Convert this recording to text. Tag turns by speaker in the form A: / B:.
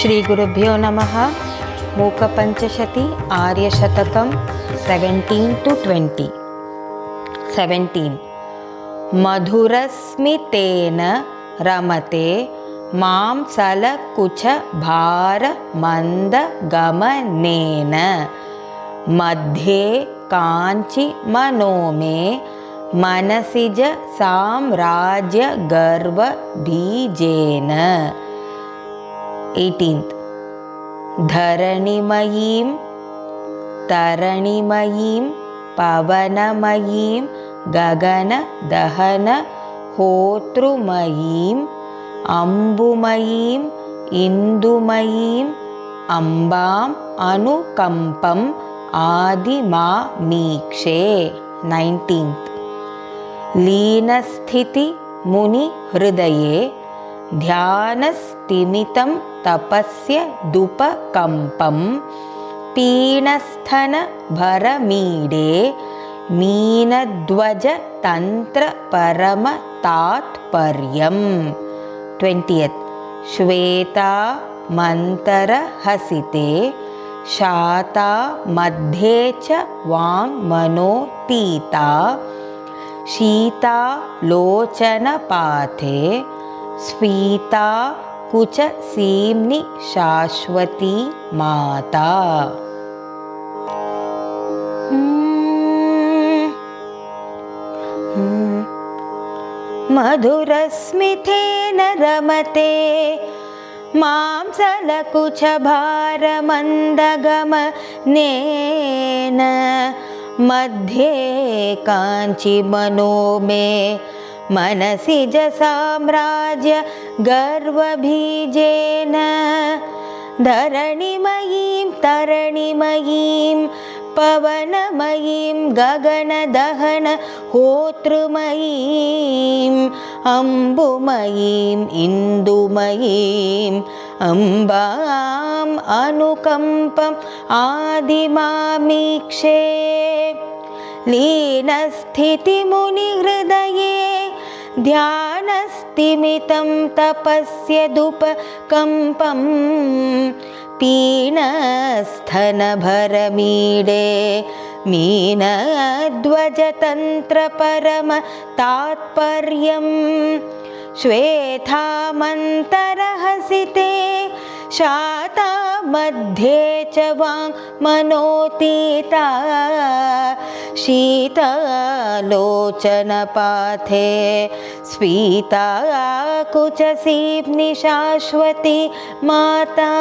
A: श्रीगुरुभ्यो नमः। मूकपञ्चशती आर्यशतकं 17-20। 17 मधुरस्मितेन रमते मां सलकुचभारमन्दगमनेन मध्ये काञ्चि मनो मे मनसिज साम्राज्यगर्वबीजेन। 18 धरणिमयीं तरणिमयीं पवनमयीं गगनदहन होतृमयीं अम्बुमयीं इन्दुमयीं अम्बाम् अनुकम्पम् आदिमामीक्षे। 19 लीनस्थितिमुनिहृदये ध्यानस्तिमितं तपस्य दुपकम्पं पीनस्थनभरमीडे मीनध्वजतन्त्रपरमतात्पर्यम्। 20 श्वेतामन्तरहसिते शाता मध्ये च वाङ्मनोतीता शीतालोचनपाथे स्फीता कुचसीम्नि शाश्वती माता। मधुरस्मितेन रमते मां सलकुचभारमन्दगमनेन मध्ये काञ्चि मनो मे मनसिज साम्राज्यगर्वबीजेन। धरणिमयीं तरणिमयीं पवनमयीं गगनदहन होतृमयीं अम्बुमयीं इन्दुमयीं अम्बाम् अनुकम्पम् आदिमामीक्षे। लीनस्थितिमुनिहृदये ध्यानस्तिमितं तपस्य दुपकम्पं पीनस्थनभरमीडे मीनध्वजतन्त्रपरमतात्पर्यम्। श्वेतामन्तरहसिते शाता मध्ये च वाङ्मनोतीता शीतालोचनपाथे स्फीता कुचसीम्नि शाश्वती माता।